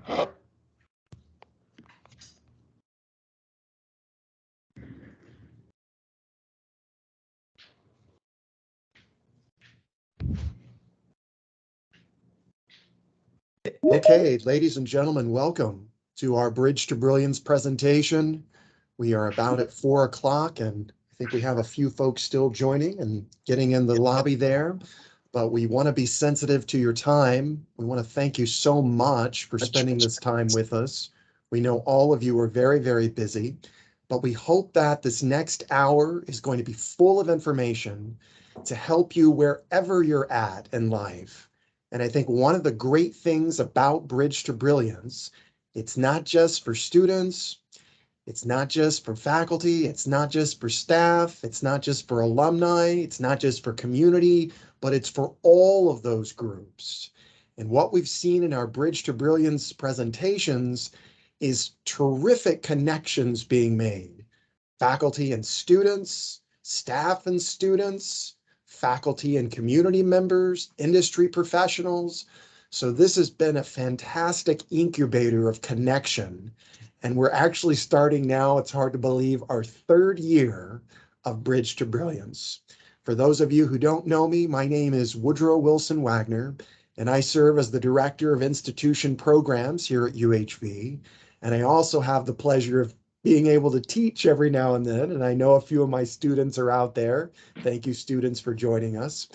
Okay, ladies and gentlemen, welcome to our Bridge to Brilliance presentation. We are about at 4 o'clock, and I think we have a few folks still joining and getting in the lobby there, but we want to be sensitive to your time. We want to thank you so much for spending this time with us. We know all of you are very, very busy, but we hope that this next hour is going to be full of information to help you wherever you're at in life. And I think one of the great things about Bridge to Brilliance, it's not just for students, it's not just for faculty, it's not just for staff, it's not just for alumni, it's not just for community, but it's for all of those groups. And what we've seen in our Bridge to Brilliance presentations is terrific connections being made. Faculty and students, staff and students, faculty and community members, industry professionals. So this has been a fantastic incubator of connection. And we're actually starting now, it's hard to believe, our third year of Bridge to Brilliance. For those of you who don't know me, my name is Woodrow Wilson Wagner, and I serve as the Director of Institution Programs here at UHV. And I also have the pleasure of being able to teach every now and then. And I know a few of my students are out there. Thank you, students, for joining us.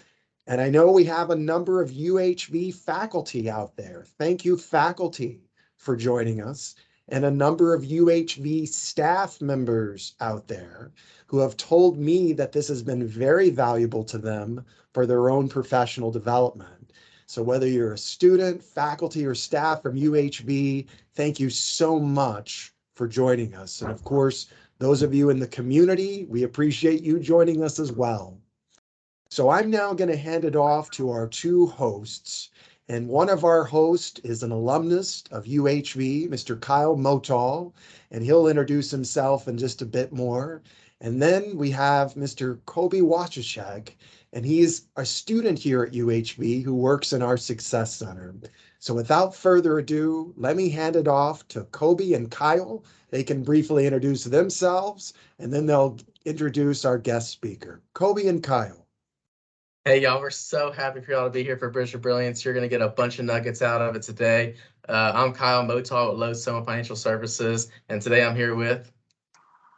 And I know we have a number of UHV faculty out there. Thank you, faculty, for joining us. And a number of UHV staff members out there who have told me that this has been very valuable to them for their own professional development. So whether you're a student, faculty, or staff from UHV, thank you so much for joining us. And of course, those of you in the community, we appreciate you joining us as well. So I'm now going to hand it off to our two hosts. And one of our hosts is an alumnus of UHV, Mr. Kyle Motal, and he'll introduce himself in just a bit more. And then we have Mr. Kobe Wachashek, and he's a student here at UHV who works in our Success Center. So without further ado, let me hand it off to Kobe and Kyle. They can briefly introduce themselves, and then they'll introduce our guest speaker. Kobe and Kyle. Hey, y'all, we're so happy for y'all to be here for Bridge to Brilliance. You're going to get a bunch of nuggets out of it today. I'm Kyle Motal with Lodestone Financial Services, and today I'm here with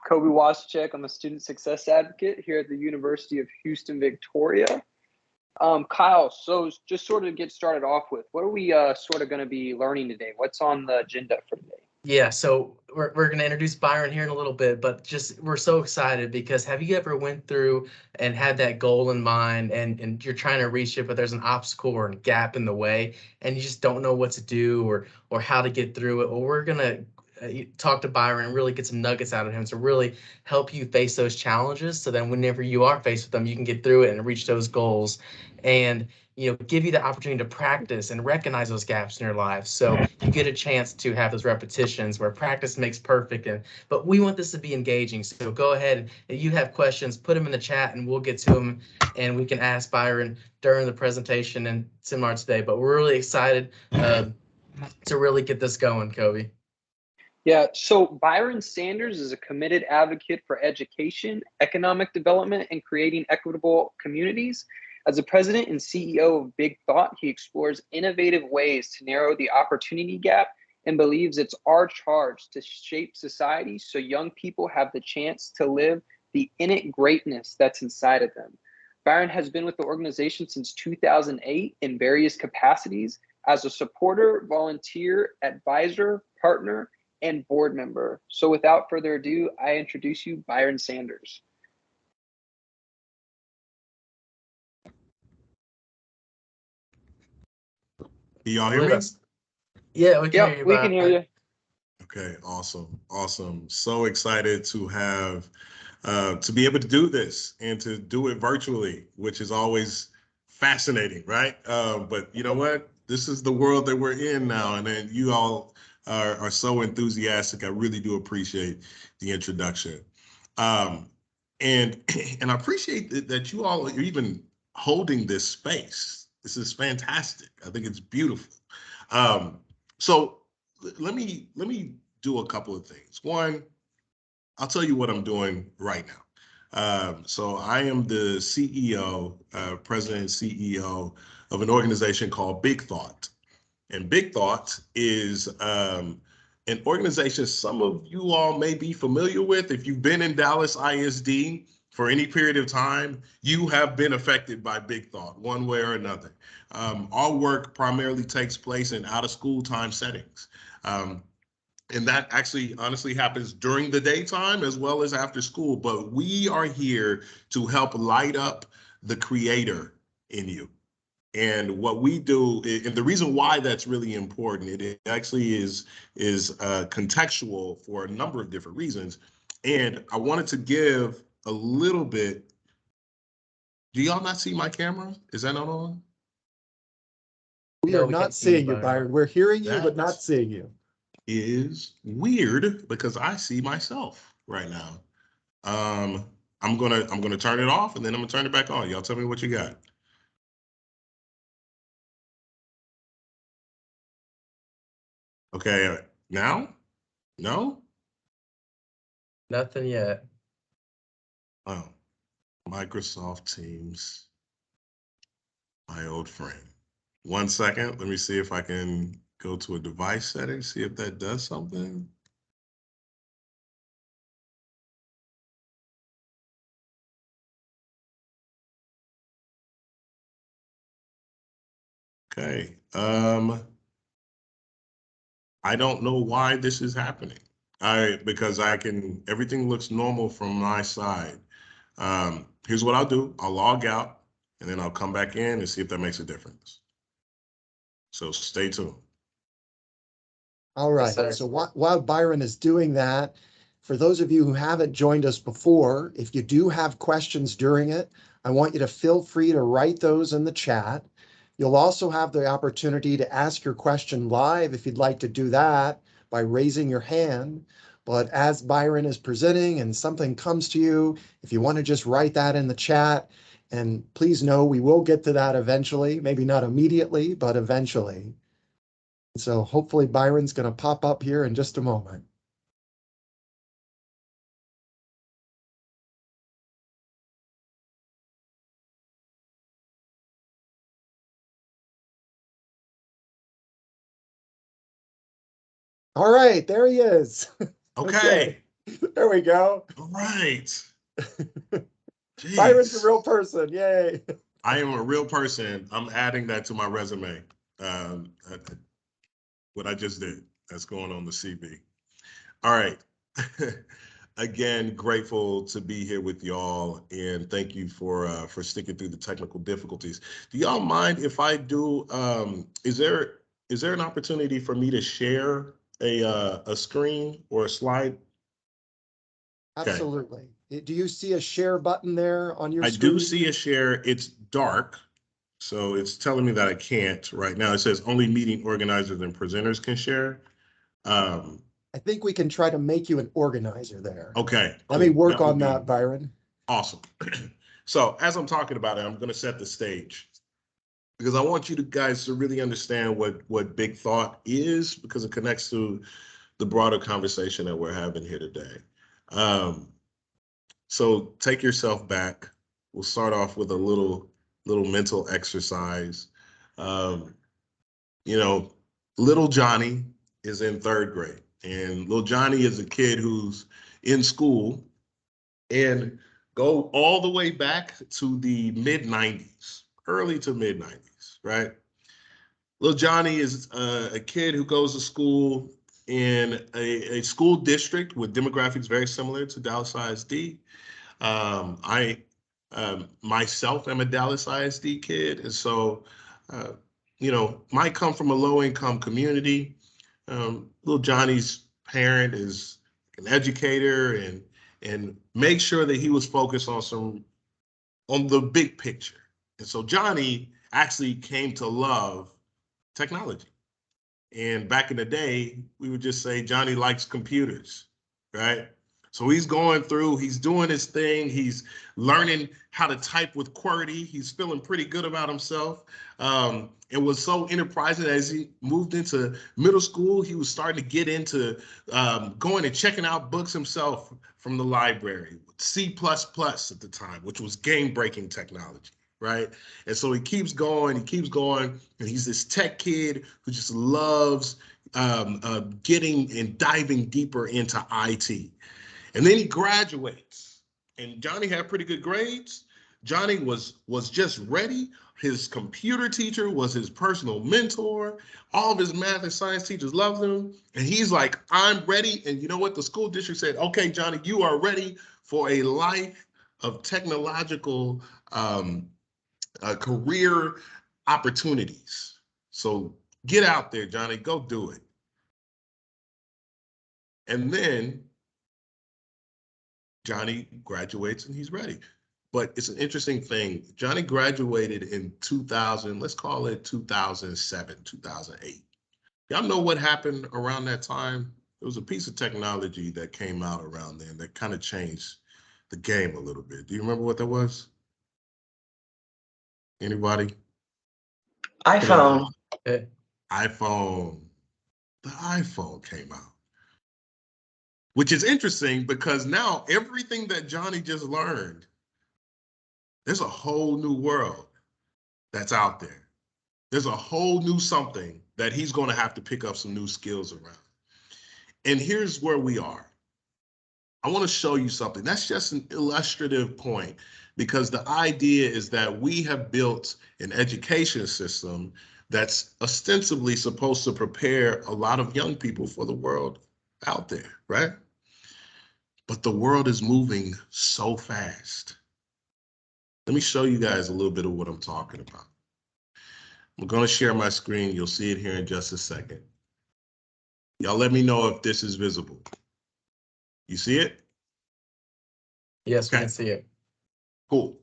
Kobe Wachashek. I'm a student success advocate here at the University of Houston, Victoria. Kyle, so just sort of get started off with, what are we sort of going to be learning today? What's on the agenda for today? Yeah, so we're going to introduce Byron here in a little bit, but just we're so excited because have you ever went through and had that goal in mind and you're trying to reach it, but there's an obstacle or a gap in the way and you just don't know what to do or how to get through it? Well, we're going to talk to Byron and really get some nuggets out of him to really help you face those challenges. So then whenever you are faced with them, you can get through it and reach those goals and, give you the opportunity to practice and recognize those gaps in your life. So you get a chance to have those repetitions where practice makes perfect. But we want this to be engaging. So go ahead. If you have questions, put them in the chat and we'll get to them and we can ask Byron during the presentation and seminar today. But we're really excited to really get this going, Kobe. Yeah, so Byron Sanders is a committed advocate for education, economic development, and creating equitable communities. As the president and CEO of Big Thought, he explores innovative ways to narrow the opportunity gap and believes it's our charge to shape society so young people have the chance to live the innate greatness that's inside of them. Byron has been with the organization since 2008 in various capacities as a supporter, volunteer, advisor, partner, and board member. So without further ado, I introduce you Byron Sanders. Can y'all hear me? Yeah, we can hear you. We can hear you. Okay, awesome. So excited to have to be able to do this and to do it virtually, which is always fascinating, right? But you know what? This is the world that we're in now, and then you all are so enthusiastic. I really do appreciate the introduction, and I appreciate that you all are even holding this space. This is fantastic. I think it's beautiful. So let me do a couple of things. One, I'll tell you what I'm doing right now. So I am the CEO, president and CEO of an organization called Big Thought. And Big Thought is an organization some of you all may be familiar with. If you've been in Dallas ISD for any period of time, you have been affected by Big Thought one way or another. Our work primarily takes place in out of school time settings. And that actually honestly happens during the daytime as well as after school. But we are here to help light up the creator in you. And what we do, and the reason why that's really important, it actually is contextual for a number of different reasons. And I wanted to give a little bit. Do y'all not see my camera? Is that not on? We No, are we not can't see you, seeing you, Byron. Byron. We're hearing you, but not That's- seeing you. Is weird because I see myself right now. I'm gonna turn it off and then I'm gonna turn it back on. Y'all tell me what you got. Okay, now? No? Nothing yet. Oh, Microsoft Teams, my old friend. 1 second, let me see if I can go to a device setting, see if that does something. Okay, I don't know why this is happening. Because everything looks normal from my side. Here's what I'll do. I'll log out and then I'll come back in and see if that makes a difference. So stay tuned. All right. sir. So while Byron is doing that, for those of you who haven't joined us before, if you do have questions during it, I want you to feel free to write those in the chat. You'll also have the opportunity to ask your question live if you'd like to do that by raising your hand. But as Byron is presenting and something comes to you, if you want to just write that in the chat, and please know we will get to that eventually, maybe not immediately, but eventually. So hopefully Byron's going to pop up here in just a moment. All right, there he is. Okay. There we go. All right. Byron's a Jeez. real person. Yay. I am a real person. I'm adding that to my resume. What I just did. That's going on the CV. All right. Again, grateful to be here with y'all, and thank you for sticking through the technical difficulties. Do y'all mind if I do? Is there an opportunity for me to share a screen or a slide? Okay. Absolutely. Do you see a share button there on your I screen? do see a share. It's dark, so it's telling me that I can't right now. It says only meeting organizers and presenters can share. I think we can try to make you an organizer there. Okay. Let me Cool. work That would on be that, Byron. awesome. So as I'm talking about it, I'm going to set the stage because I want you guys to really understand what Big Thought is, because it connects to the broader conversation that we're having here today. So take yourself back. We'll start off with a little mental exercise. Um, you know, little Johnny is in third grade, and little Johnny is a kid who's in school, and go all the way back to the mid 90s, early to mid 90s, right? Little Johnny is a kid who goes to school in a school district with demographics very similar to Dallas ISD. I myself am a Dallas ISD kid, and so uh, might come from a low income community. Little Johnny's parent is an educator, and make sure that he was focused on the big picture. And so Johnny actually came to love technology. And back in the day, we would just say Johnny likes computers, right? So he's going through, he's doing his thing. He's learning how to type with QWERTY. He's feeling pretty good about himself. It was so enterprising as he moved into middle school. He was starting to get into going and checking out books himself from the library. C++ at the time, which was game-breaking technology, right? And so he keeps going, and he's this tech kid who just loves getting and diving deeper into IT. And then he graduates, and Johnny had pretty good grades. Johnny was just ready. His computer teacher was his personal mentor. All of his math and science teachers loved him. And he's like, I'm ready. And you know what? The school district said, okay, Johnny, you are ready for a life of technological career opportunities. So get out there, Johnny, go do it. And then Johnny graduates and he's ready. But it's an interesting thing. Johnny graduated in 2000, let's call it 2007, 2008. Y'all know what happened around that time? There was a piece of technology that came out around then that kind of changed the game a little bit. Do you remember what that was? Anybody? iPhone. iPhone. The iPhone came out. Which is interesting because now everything that Johnny just learned, there's a whole new world that's out there. There's a whole new something that he's going to have to pick up some new skills around. And here's where we are. I want to show you something. That's just an illustrative point because the idea is that we have built an education system that's ostensibly supposed to prepare a lot of young people for the world out there, right? But the world is moving so fast. Let me show you guys a little bit of what I'm talking about. I'm going to share my screen. You'll see it here in just a second. Y'all let me know if this is visible. You see it? Yes, Okay. we can see it. Cool.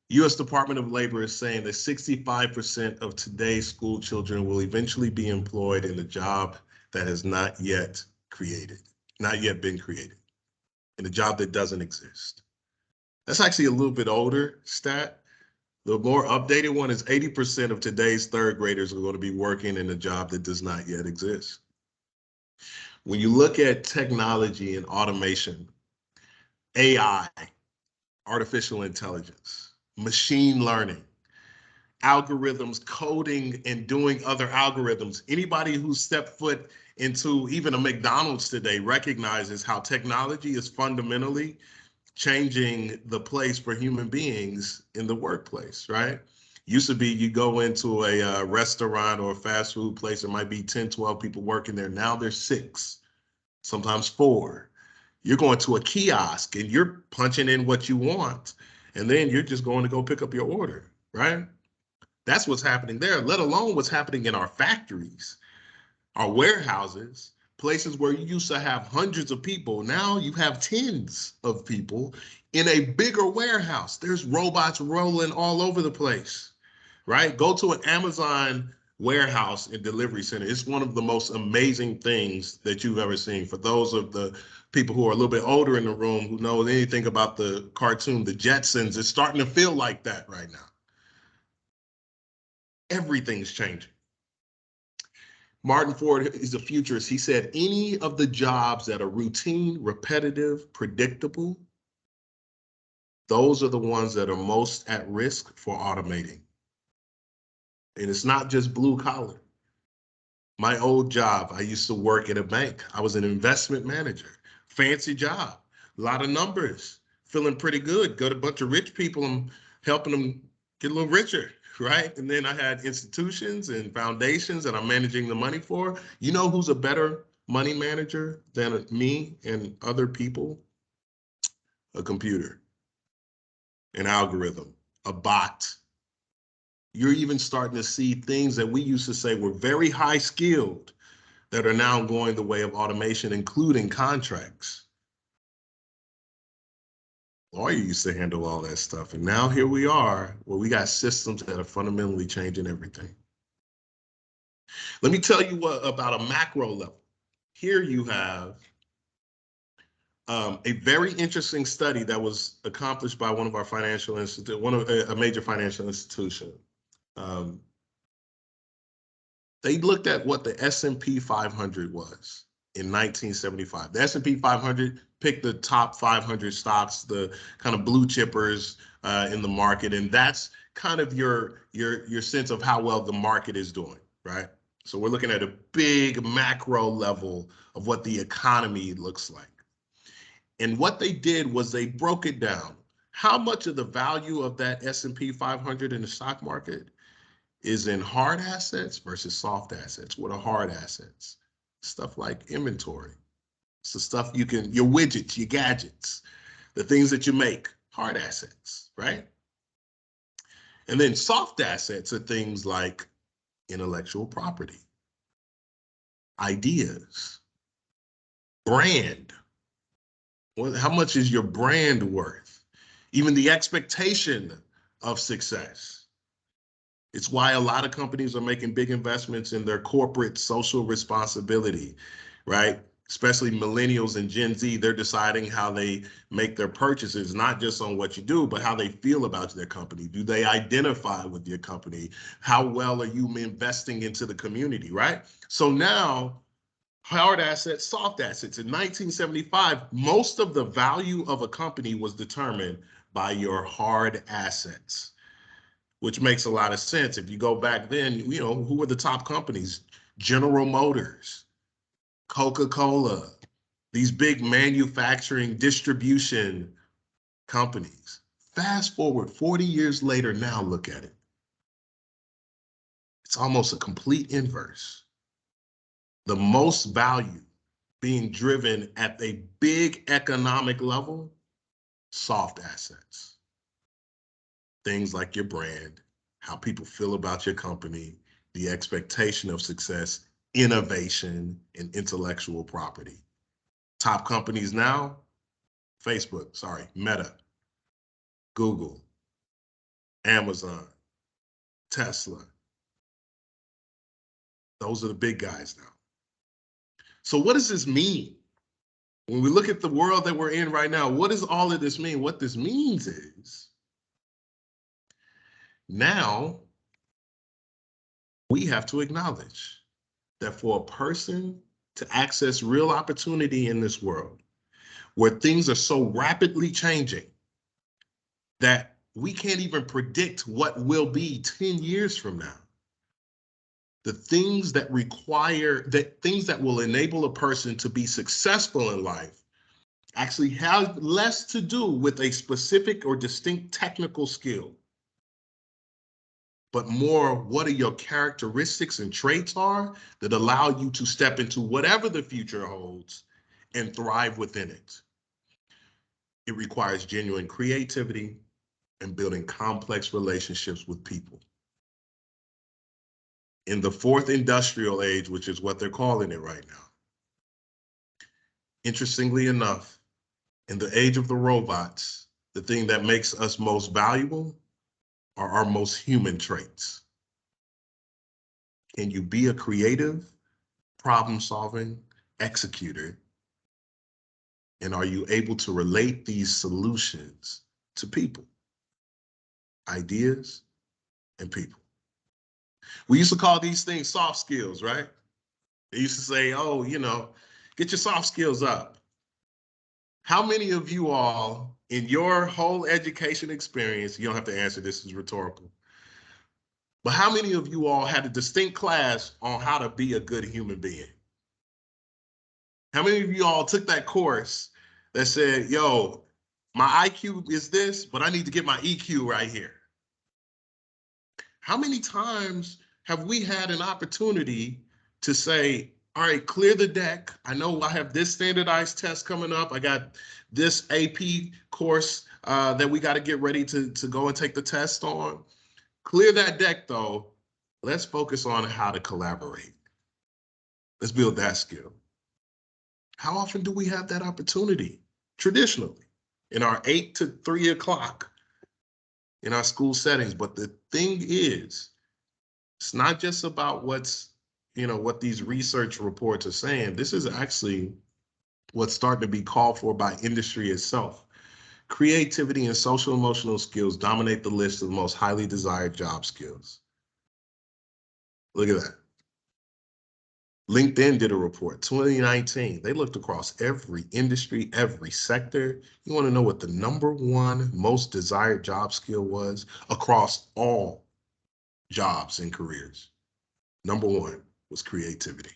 U.S. Department of Labor is saying that 65% of today's school children will eventually be employed in a job that has not yet been created, in a job that doesn't exist. That's actually a little bit older stat. The more updated one is 80% of today's third graders are going to be working in a job that does not yet exist. When you look at technology and automation, AI, artificial intelligence, machine learning, algorithms, coding and doing other algorithms, anybody who stepped foot into even a McDonald's today recognizes how technology is fundamentally changing the place for human beings in the workplace, right? Used to be you go into a restaurant or a fast food place, there might be 10, 12 people working there. Now there's 6, sometimes 4. You're going to a kiosk and you're punching in what you want, and then you're just going to go pick up your order, right? That's what's happening there, let alone what's happening in our factories, our warehouses, places where you used to have hundreds of people. Now you have tens of people in a bigger warehouse. There's robots rolling all over the place, right? Go to an Amazon warehouse and delivery center. It's one of the most amazing things that you've ever seen. For those of the people who are a little bit older in the room who know anything about the cartoon, The Jetsons, it's starting to feel like that right now. Everything's changing. Martin Ford is a futurist. He said, any of the jobs that are routine, repetitive, predictable, those are the ones that are most at risk for automating. And it's not just blue collar. My old job, I used to work at a bank. I was an investment manager, fancy job, a lot of numbers, feeling pretty good. Got a bunch of rich people and helping them get a little richer, right? And then I had institutions and foundations that I'm managing the money for. You know who's a better money manager than me and other people? A computer, an algorithm, a bot. You're even starting to see things that we used to say were very high skilled that are now going the way of automation, including contracts. Lawyer used to handle all that stuff. And now here we are, where we got systems that are fundamentally changing everything. Let me tell you what about a macro level. Here you have a very interesting study that was accomplished by one of our financial institute, a major financial institution. They looked at what the S&P 500 was in 1975. The S&P 500 picked the top 500 stocks, the kind of blue chippers in the market, and that's kind of your sense of how well the market is doing, right? So we're looking at a big macro level of what the economy looks like. And what they did was they broke it down. How much of the value of that S&P 500 in the stock market is in hard assets versus soft assets? What are hard assets? Stuff like inventory. It's the stuff your widgets, your gadgets, the things that you make, hard assets, right? And then soft assets are things like intellectual property, ideas, brand. Well, how much is your brand worth? Even the expectation of success. It's why a lot of companies are making big investments in their corporate social responsibility, right? Especially millennials and Gen Z, they're deciding how they make their purchases, not just on what you do, but how they feel about their company. Do they identify with your company? How well are you investing into the community, right? So now, hard assets, soft assets. In 1975, most of the value of a company was determined by your hard assets, which makes a lot of sense. If you go back then, who were the top companies? General Motors, Coca-Cola, these big manufacturing distribution companies. Fast forward 40 years later, now look at it. It's almost a complete inverse. The most value being driven at a big economic level, soft assets. Things like your brand, how people feel about your company, the expectation of success, innovation, and intellectual property. Top companies now, Meta, Google, Amazon, Tesla. Those are the big guys now. So what does this mean? When we look at the world that we're in right now, what does all of this mean? What this means is now we have to acknowledge that for a person to access real opportunity in this world, where things are so rapidly changing that we can't even predict what will be 10 years from now, the things that will enable a person to be successful in life actually have less to do with a specific or distinct technical skill, but more what are your characteristics and traits are that allow you to step into whatever the future holds and thrive within it. It requires genuine creativity and building complex relationships with people. In the fourth industrial age, which is what they're calling it right now, interestingly enough, in the age of the robots, the thing that makes us most valuable are our most human traits. Can you be a creative, problem-solving executor? And are you able to relate these solutions to people, ideas, and people? We used to call these things soft skills, right? They used to say, oh, get your soft skills up. How many of you all in your whole education experience, you don't have to answer, this is rhetorical, but how many of you all had a distinct class on how to be a good human being? How many of you all took that course that said, yo, my IQ is this, but I need to get my EQ right here? How many times have we had an opportunity to say, all right, clear the deck. I know I have this standardized test coming up. I got this AP course that we got to get ready to go and take the test on. Clear that deck, though. Let's focus on how to collaborate. Let's build that skill. How often do we have that opportunity? Traditionally, in our 8 to 3 o'clock in our school settings. But the thing is, it's not just about what these research reports are saying. This is actually what's starting to be called for by industry itself. Creativity and social emotional skills dominate the list of the most highly desired job skills. Look at that. LinkedIn did a report, 2019. They looked across every industry, every sector. You want to know what the #1 most desired job skill was across all jobs and careers? #1 was creativity.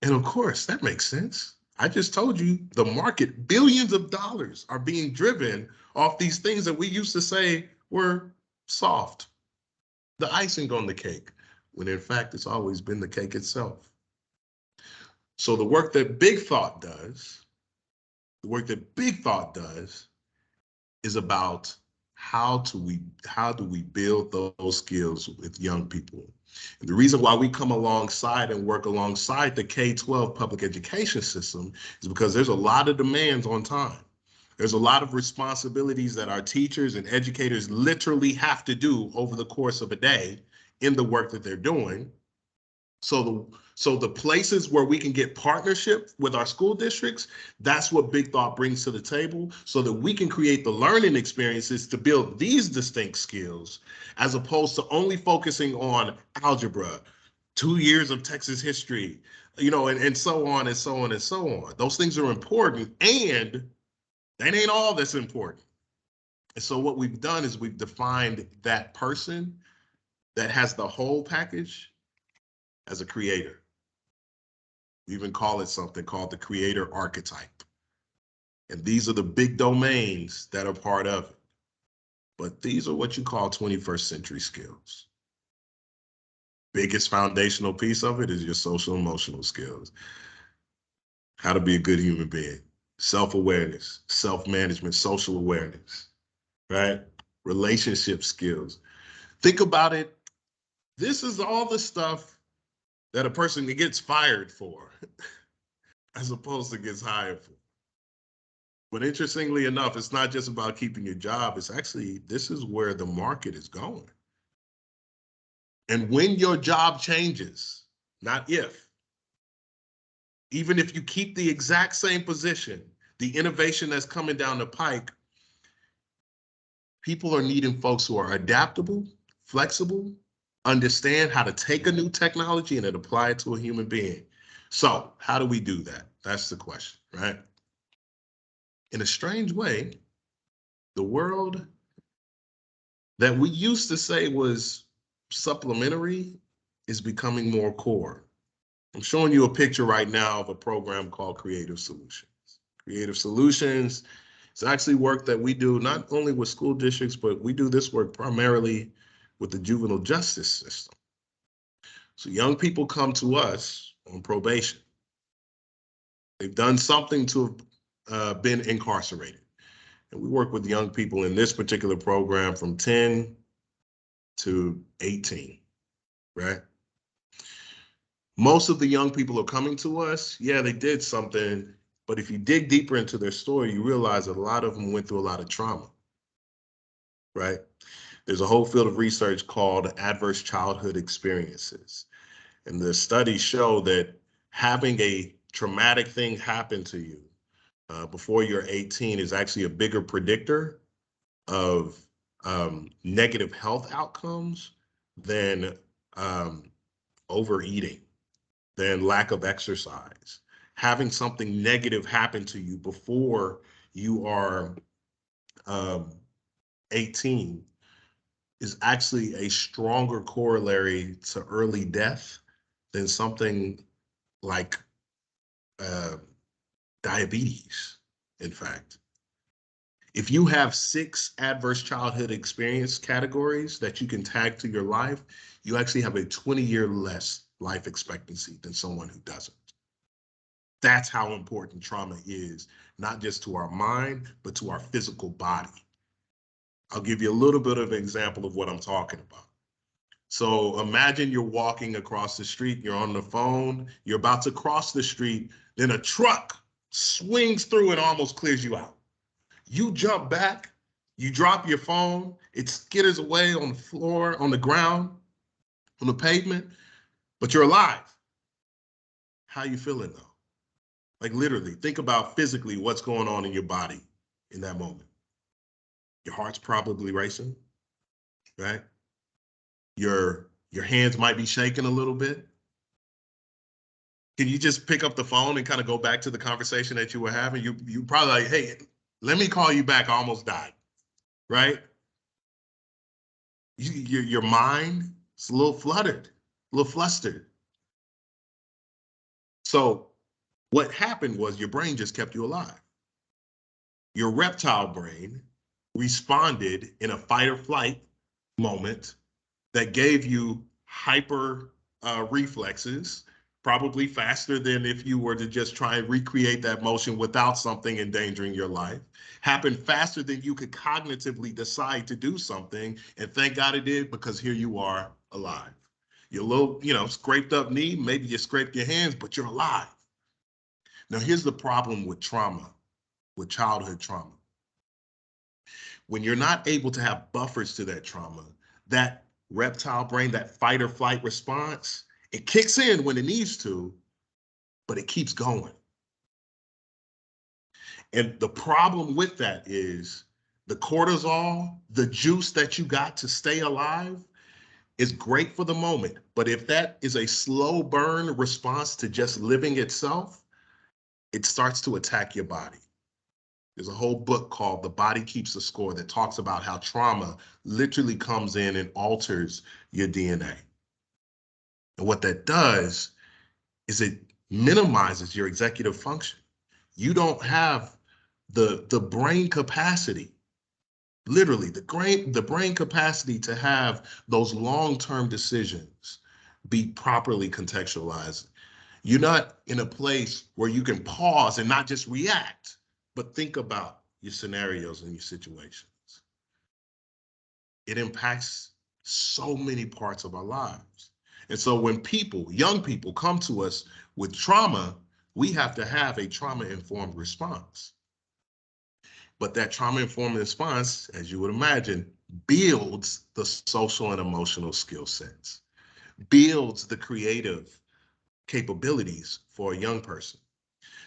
And of course, that makes sense. I just told you the market, billions of dollars are being driven off these things that we used to say were soft, the icing on the cake, when in fact it's always been the cake itself. So the work that Big Thought does, is about how do we build those skills with young people. And the reason why we come alongside and work alongside the K-12 public education system is because there's a lot of demands on time. There's a lot of responsibilities that our teachers and educators literally have to do over the course of a day in the work that they're doing. So the places where we can get partnership with our school districts, that's what Big Thought brings to the table, so that we can create the learning experiences to build these distinct skills, as opposed to only focusing on algebra, 2 years of Texas history, and so on and so on and so on. Those things are important, and that ain't all that's important. And so what we've done is we've defined that person that has the whole package as a creator. We even call it something called the creator archetype. And these are the big domains that are part of it. But these are what you call 21st century skills. Biggest foundational piece of it is your social emotional skills. How to be a good human being, self-awareness, self-management, social awareness, right? Relationship skills. Think about it. This is all the stuff that a person gets fired for as opposed to gets hired for. But interestingly enough, it's not just about keeping your job. It's actually, this is where the market is going. And when your job changes, not if, even if you keep the exact same position, the innovation that's coming down the pike, people are needing folks who are adaptable, flexible, understand how to take a new technology and then apply it to a human being. So how do we do that? That's the question, right? In a strange way, the world that we used to say was supplementary is becoming more core. I'm showing you a picture right now of a program called Creative Solutions. Creative Solutions is actually work that we do not only with school districts, but we do this work primarily with the juvenile justice system. So young people come to us on probation. They've done something to have been incarcerated. And we work with young people in this particular program from 10 to 18, right? Most of the young people are coming to us. Yeah, they did something, but if you dig deeper into their story, you realize that a lot of them went through a lot of trauma, right? There's a whole field of research called adverse childhood experiences. And the studies show that having a traumatic thing happen to you before you're 18 is actually a bigger predictor of negative health outcomes than overeating, than lack of exercise. Having something negative happen to you before you are 18 is actually a stronger corollary to early death than something like diabetes, in fact. If you have 6 adverse childhood experience categories that you can tag to your life, you actually have a 20-year less life expectancy than someone who doesn't. That's how important trauma is, not just to our mind, but to our physical body. I'll give you a little bit of an example of what I'm talking about. So imagine you're walking across the street, you're on the phone, you're about to cross the street, then a truck swings through and almost clears you out. You jump back, you drop your phone, it skitters away on the floor, on the ground, on the pavement, but you're alive. How you feeling though? Like literally, think about physically what's going on in your body in that moment. Your heart's probably racing, right? Your hands might be shaking a little bit. Can you just pick up the phone and kind of go back to the conversation that you were having? You probably like, hey, let me call you back. I almost died, right? Your mind is a little fluttered, a little flustered. So what happened was your brain just kept you alive. Your reptile brain responded in a fight or flight moment that gave you hyper reflexes, probably faster than if you were to just try and recreate that motion without something endangering your life. Happened faster than you could cognitively decide to do something. And thank God it did, because here you are alive. Your little, scraped up knee, maybe you scraped your hands, but you're alive. Now, here's the problem with trauma, with childhood trauma. When you're not able to have buffers to that trauma, that reptile brain, that fight or flight response, it kicks in when it needs to, but it keeps going. And the problem with that is the cortisol, the juice that you got to stay alive, is great for the moment. But if that is a slow burn response to just living itself, it starts to attack your body. There's a whole book called The Body Keeps the Score that talks about how trauma literally comes in and alters your DNA. And what that does is it minimizes your executive function. You don't have the brain capacity, literally the brain capacity to have those long-term decisions be properly contextualized. You're not in a place where you can pause and not just react, but think about your scenarios and your situations. It impacts so many parts of our lives. And so when young people come to us with trauma, we have to have a trauma-informed response. But that trauma-informed response, as you would imagine, builds the social and emotional skill sets, builds the creative capabilities for a young person.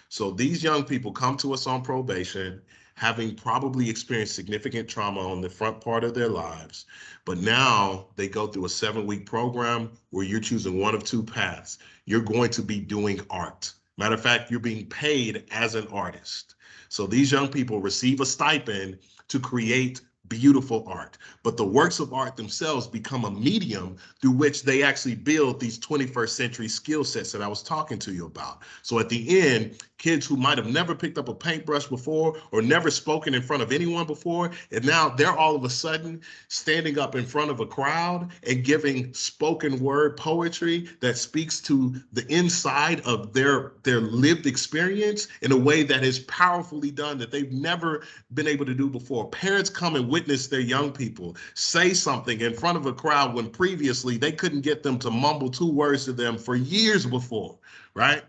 So these young people come to us on probation, having probably experienced significant trauma on the front part of their lives, but now they go through a 7-week program where you're choosing one of two paths. You're going to be doing art. Matter of fact, you're being paid as an artist. So these young people receive a stipend to create beautiful art, but the works of art themselves become a medium through which they actually build these 21st century skill sets that I was talking to you about. So at the end, kids who might have never picked up a paintbrush before or never spoken in front of anyone before, and now they're all of a sudden standing up in front of a crowd and giving spoken word poetry that speaks to the inside of their lived experience in a way that is powerfully done that they've never been able to do before. Parents come and witness their young people say something in front of a crowd when previously they couldn't get them to mumble 2 words to them for years before, right?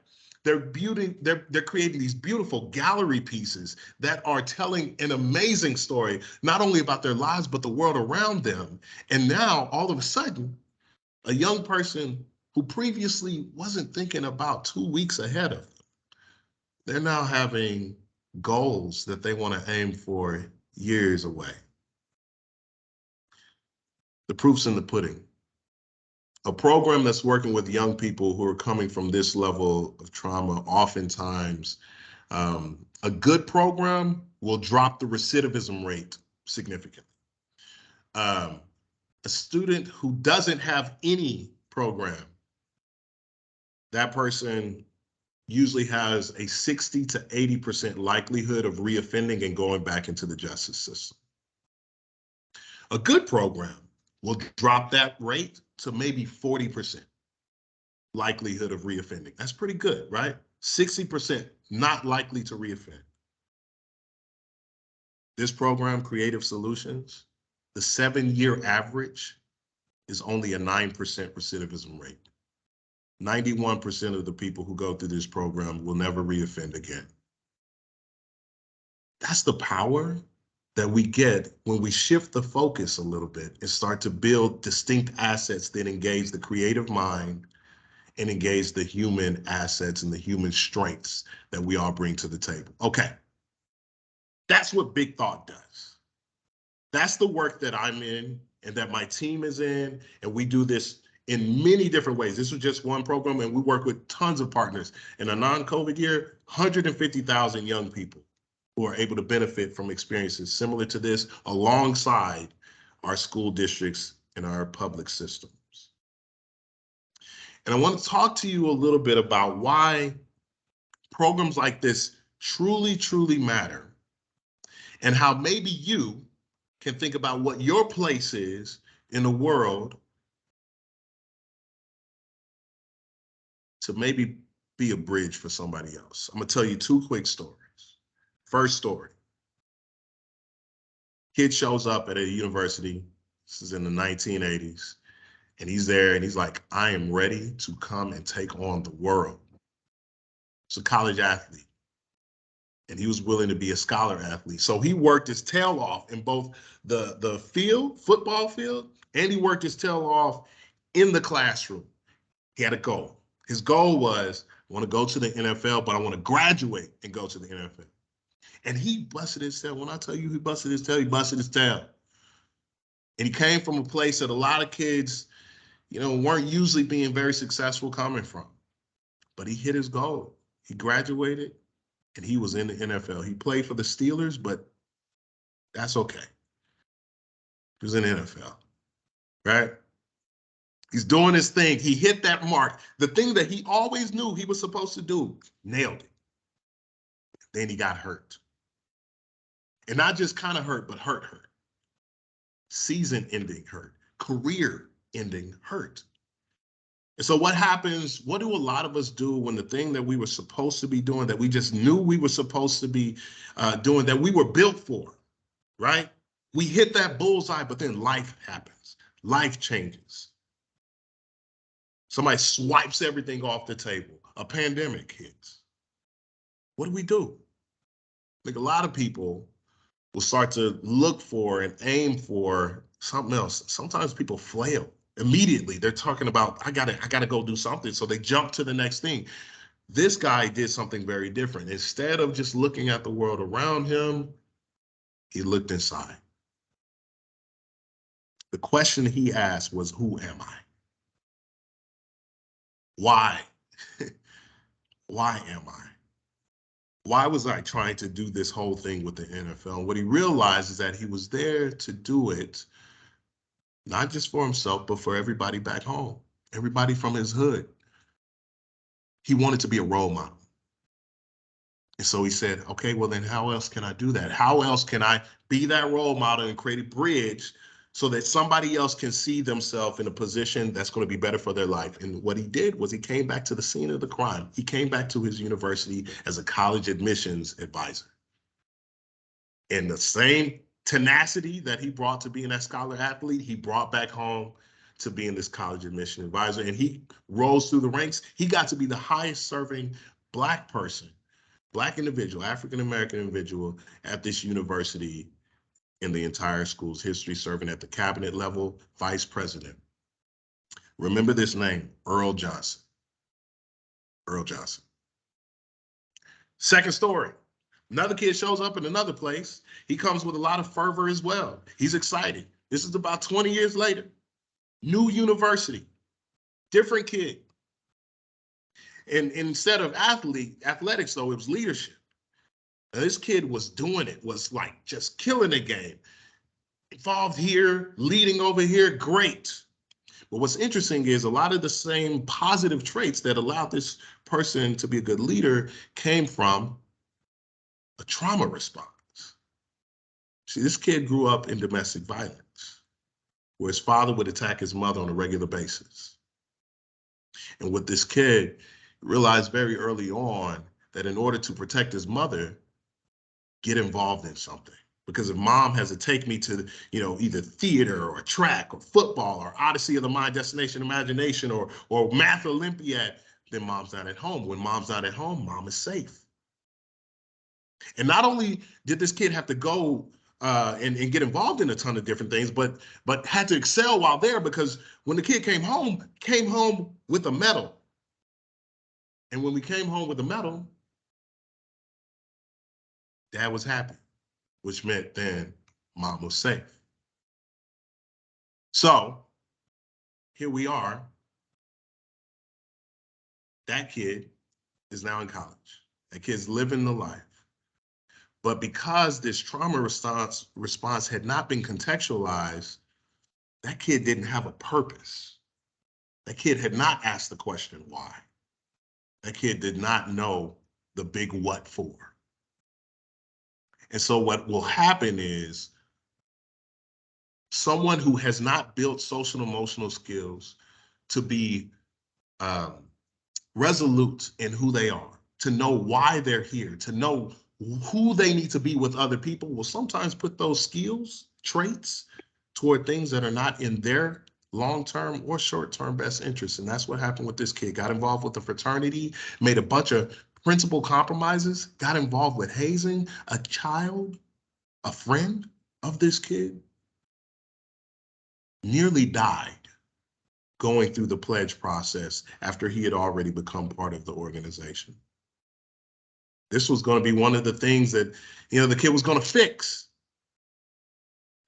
They're creating these beautiful gallery pieces that are telling an amazing story, not only about their lives, but the world around them. And now all of a sudden, a young person who previously wasn't thinking about 2 weeks ahead of them, they're now having goals that they want to aim for years away. The proof's in the pudding. A program that's working with young people who are coming from this level of trauma, oftentimes, a good program will drop the recidivism rate significantly. A student who doesn't have any program, that person usually has a 60 to 80% likelihood of reoffending and going back into the justice system. A good program will drop that rate to maybe 40% likelihood of reoffending. That's pretty good, right? 60% not likely to reoffend. This program, Creative Solutions, the 7-year average is only a 9% recidivism rate. 91% of the people who go through this program will never reoffend again. That's the power that we get when we shift the focus a little bit and start to build distinct assets that engage the creative mind and engage the human assets and the human strengths that we all bring to the table. Okay, that's what Big Thought does. That's the work that I'm in and that my team is in, and we do this in many different ways. This was just one program, and we work with tons of partners. In a non-COVID year, 150,000 young people who are able to benefit from experiences similar to this alongside our school districts and our public systems. And I want to talk to you a little bit about why programs like this truly, truly matter, and how maybe you can think about what your place is in the world to maybe be a bridge for somebody else. I'm gonna tell you two quick stories. First story. Kid shows up at a university, this is in the 1980s, and he's there and he's like, I am ready to come and take on the world. He's a college athlete, and he was willing to be a scholar athlete. So he worked his tail off in both the field, football field, and he worked his tail off in the classroom. He had a goal. His goal was, I want to go to the NFL, but I want to graduate and go to the NFL. And he busted his tail. When I tell you he busted his tail, he busted his tail. And he came from a place that a lot of kids, weren't usually being very successful coming from. But he hit his goal. He graduated, and he was in the NFL. He played for the Steelers, but that's okay. He was in the NFL, right? He's doing his thing. He hit that mark. The thing that he always knew he was supposed to do, nailed it. Then he got hurt. And not just kind of hurt, but hurt. Season-ending hurt. Career-ending hurt. And so what happens, what do a lot of us do when the thing that we were supposed to be doing, that we just knew we were supposed to be doing, that we were built for, right? We hit that bullseye, but then life happens. Life changes. Somebody swipes everything off the table. A pandemic hits. What do we do? Like, a lot of people will start to look for and aim for something else. Sometimes people flail immediately. They're talking about, I gotta go do something. So they jump to the next thing. This guy did something very different. Instead of just looking at the world around him, he looked inside. The question he asked was, who am I? Why? Why am I? Why was I trying to do this whole thing with the NFL? And what he realized is that he was there to do it, not just for himself, but for everybody back home, everybody from his hood. He wanted to be a role model. And so he said, okay, well then how else can I do that? How else can I be that role model and create a bridge so that somebody else can see themselves in a position that's going to be better for their life? And what he did was he came back to the scene of the crime. He came back to his university as a college admissions advisor. And the same tenacity that he brought to being that scholar athlete, he brought back home to being this college admission advisor. And he rose through the ranks. He got to be the highest serving Black person, Black individual, African-American individual at this university in the entire school's history, serving at the cabinet level, vice president. Remember this name, Earl Johnson. Earl Johnson. Second story. Another kid shows up in another place. He comes with a lot of fervor as well. He's excited. This is about 20 years later. New university, different kid. And instead of athletics, though, it was leadership. Now, this kid was doing it, was like just killing the game. Involved here, leading over here, great. But what's interesting is a lot of the same positive traits that allowed this person to be a good leader came from a trauma response. See, this kid grew up in domestic violence, where his father would attack his mother on a regular basis. And with this kid, realized very early on that in order to protect his mother, get involved in something. Because if mom has to take me to, either theater or track or football or Odyssey of the Mind, Destination Imagination or Math Olympiad, then mom's not at home. When mom's not at home, mom is safe. And not only did this kid have to go and get involved in a ton of different things, but had to excel while there, because when the kid came home with a medal. And when we came home with the medal, Dad was happy, which meant then Mom was safe. So here we are. That kid is now in college. That kid's living the life. But because this trauma response had not been contextualized, that kid didn't have a purpose. That kid had not asked the question why. That kid did not know the big what for. And so what will happen is someone who has not built social and emotional skills to be resolute in who they are, to know why they're here, to know who they need to be with other people, will sometimes put those skills, traits, toward things that are not in their long-term or short-term best interests. And that's what happened with this kid. Got involved with the fraternity, made a bunch of principal compromises, got involved with hazing a child, a friend of this kid, nearly died going through the pledge process after he had already become part of the organization. This was going to be one of the things that, the kid was going to fix,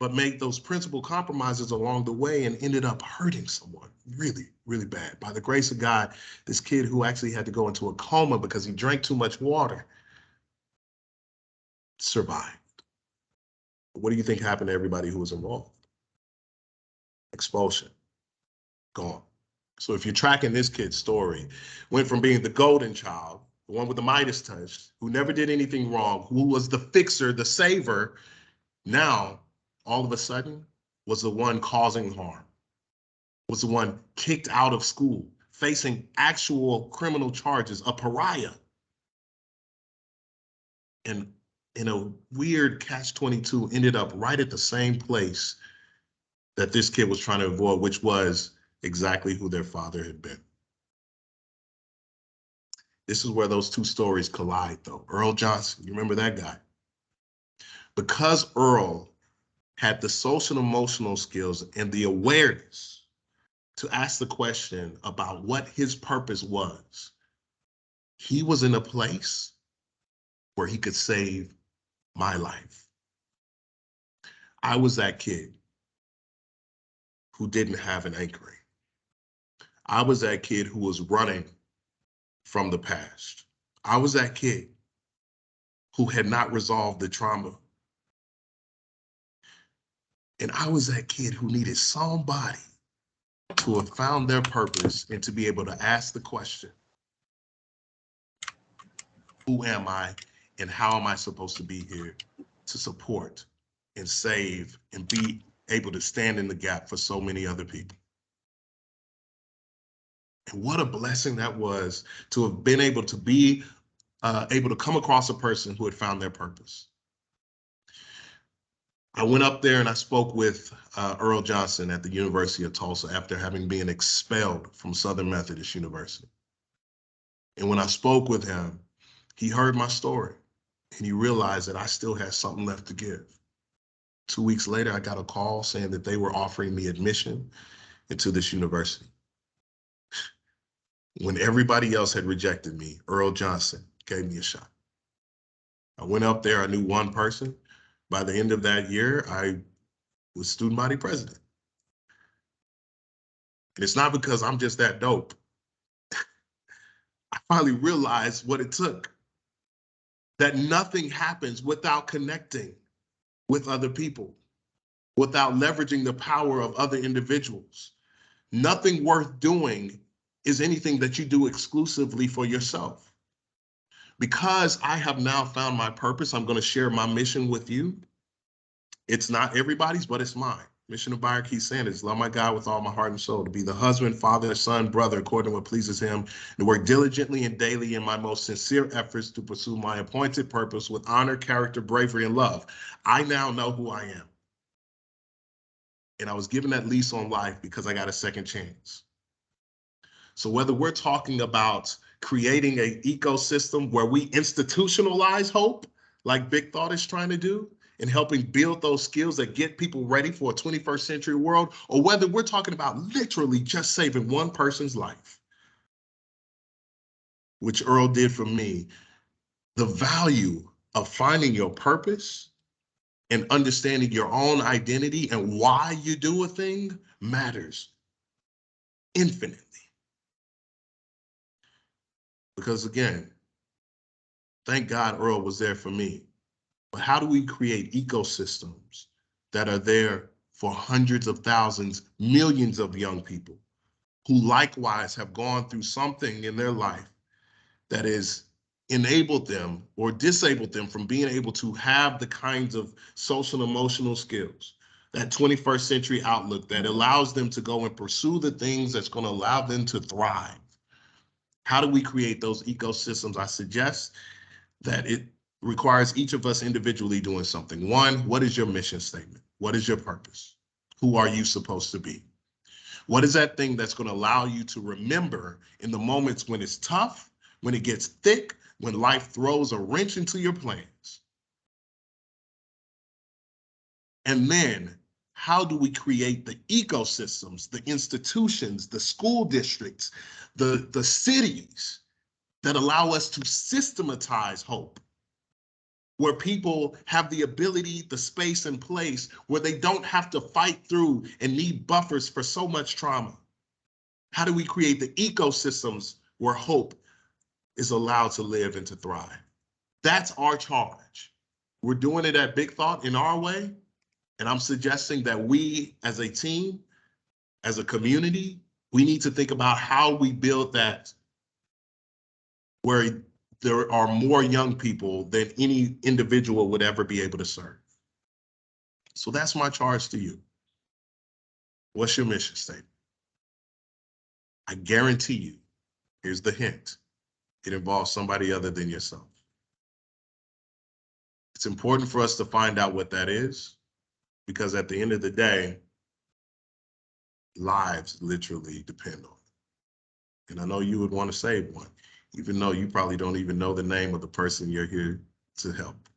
but made those principal compromises along the way and ended up hurting someone really, really bad. By the grace of God, this kid who actually had to go into a coma because he drank too much water survived. What do you think happened to everybody who was involved? Expulsion, gone. So if you're tracking this kid's story, went from being the golden child, the one with the Midas touch, who never did anything wrong, who was the fixer, the saver, now all of a sudden was the one causing harm, was the one kicked out of school, facing actual criminal charges, a pariah. And in a weird catch-22, ended up right at the same place that this kid was trying to avoid, which was exactly who their father had been. This is where those two stories collide, though. Earl Johnson, you remember that guy? Because Earl had the social and emotional skills and the awareness to ask the question about what his purpose was, he was in a place where he could save my life. I was that kid who didn't have an anchoring. I was that kid who was running from the past. I was that kid who had not resolved the trauma. And I was that kid who needed somebody to have found their purpose and to be able to ask the question, who am I and how am I supposed to be here to support and save and be able to stand in the gap for so many other people? And what a blessing that was to have been able to be able to come across a person who had found their purpose. I went up there and I spoke with Earl Johnson at the University of Tulsa after having been expelled from Southern Methodist University. And when I spoke with him, he heard my story and he realized that I still had something left to give. 2 weeks later, I got a call saying that they were offering me admission into this university. When everybody else had rejected me, Earl Johnson gave me a shot. I went up there, I knew one person. By the end of that year, I was student body president. And it's not because I'm just that dope. I finally realized what it took. That nothing happens without connecting with other people, without leveraging the power of other individuals. Nothing worth doing is anything that you do exclusively for yourself. Because I have now found my purpose, I'm going to share my mission with you. It's not everybody's, but it's mine. Mission of Byron Keith Sanders, love my God with all my heart and soul, to be the husband, father, son, brother, according to what pleases him, to work diligently and daily in my most sincere efforts to pursue my appointed purpose with honor, character, bravery, and love. I now know who I am. And I was given that lease on life because I got a second chance. So whether we're talking about creating an ecosystem where we institutionalize hope, like Big Thought is trying to do, and helping build those skills that get people ready for a 21st century world, or whether we're talking about literally just saving one person's life, which Earl did for me, the value of finding your purpose and understanding your own identity and why you do a thing matters infinitely. Because again, thank God Earl was there for me. But how do we create ecosystems that are there for hundreds of thousands, millions of young people who likewise have gone through something in their life that has enabled them or disabled them from being able to have the kinds of social and emotional skills, that 21st century outlook that allows them to go and pursue the things that's going to allow them to thrive? How do we create those ecosystems? I suggest that it requires each of us individually doing something. One, what is your mission statement? What is your purpose? Who are you supposed to be? What is that thing that's going to allow you to remember in the moments when it's tough, when it gets thick, when life throws a wrench into your plans? And then how do we create the ecosystems, the institutions, the school districts, the cities that allow us to systematize hope, where people have the ability, the space and place where they don't have to fight through and need buffers for so much trauma? How do we create the ecosystems where hope is allowed to live and to thrive? That's our charge. We're doing it at Big Thought in our way. And I'm suggesting that we as a team, as a community, we need to think about how we build that where there are more young people than any individual would ever be able to serve. So that's my charge to you. What's your mission statement? I guarantee you, here's the hint, it involves somebody other than yourself. It's important for us to find out what that is, because at the end of the day, lives literally depend on it. And I know you would want to save one, even though you probably don't even know the name of the person you're here to help.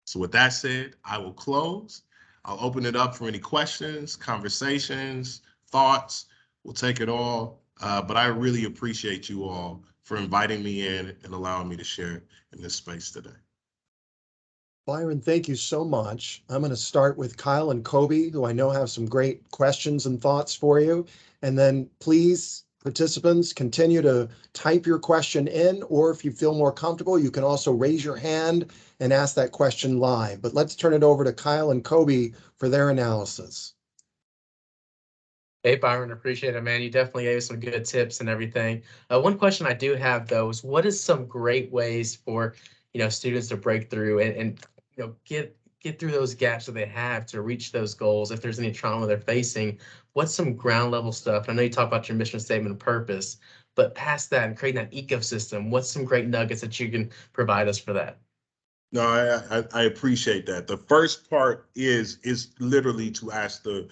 So with that said, I will close. I'll open it up for any questions, conversations, thoughts. We'll take it all. But I really appreciate you all for inviting me in and allowing me to share in this space today. Byron, thank you so much. I'm going to start with Kyle and Kobe, who I know have some great questions and thoughts for you. And then please, participants, continue to type your question in, or if you feel more comfortable, you can also raise your hand and ask that question live. But let's turn it over to Kyle and Kobe for their analysis. Hey, Byron, appreciate it, man. You definitely gave some good tips and everything. One question I do have, though, is what is some great ways for, students to break through and get through those gaps that they have to reach those goals? If there's any trauma they're facing, what's some ground level stuff? I know you talk about your mission statement and purpose, but past that and creating that ecosystem, what's some great nuggets that you can provide us for that? No, I appreciate that. The first part is literally to ask the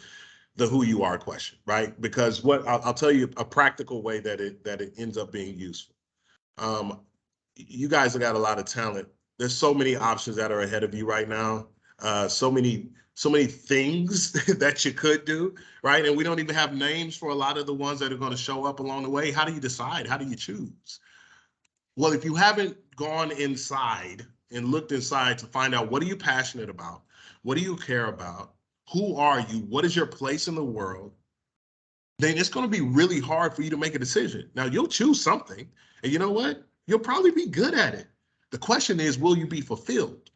who you are question, right? Because what I'll tell you a practical way that it ends up being useful. You guys have got a lot of talent. There's so many options that are ahead of you right now. So many things that you could do, right? And we don't even have names for a lot of the ones that are going to show up along the way. How do you decide? How do you choose? Well, if you haven't gone inside and looked inside to find out what are you passionate about, what do you care about, who are you, what is your place in the world, then it's going to be really hard for you to make a decision. Now, you'll choose something, and you know what? You'll probably be good at it. The question is, will you be fulfilled?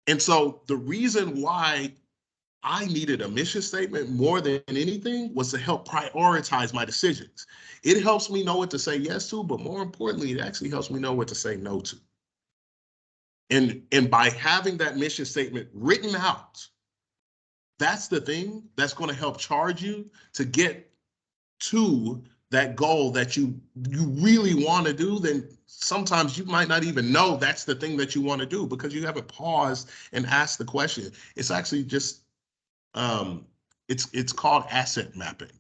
And so the reason why I needed a mission statement more than anything was to help prioritize my decisions. It helps me know what to say yes to, but more importantly, it actually helps me know what to say no to. And by having that mission statement written out, that's the thing that's going to help charge you to get to that goal that you really want to do. Then sometimes you might not even know that's the thing that you want to do because you haven't paused and asked the question. It's actually just it's called asset mapping.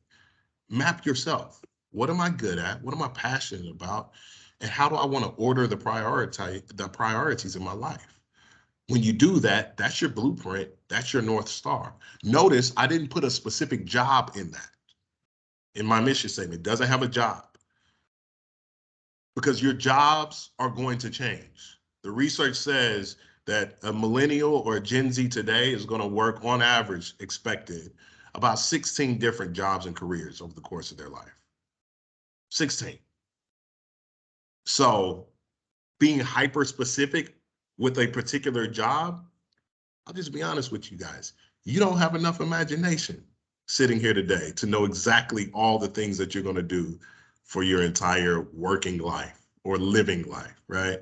Map yourself. What am I good at? What am I passionate about? And how do I want to order the priorities in my life? When you do that, that's your blueprint. That's your North Star. Notice I didn't put a specific job in that. In my mission statement, it doesn't have a job. because your jobs are going to change. The research says that a millennial or a Gen Z today is going to work on average expected about 16 different jobs and careers over the course of their life. 16. So being hyper specific with a particular job, I'll just be honest with you guys. You don't have enough imagination sitting here today to know exactly all the things that you're going to do for your entire working life or living life, right?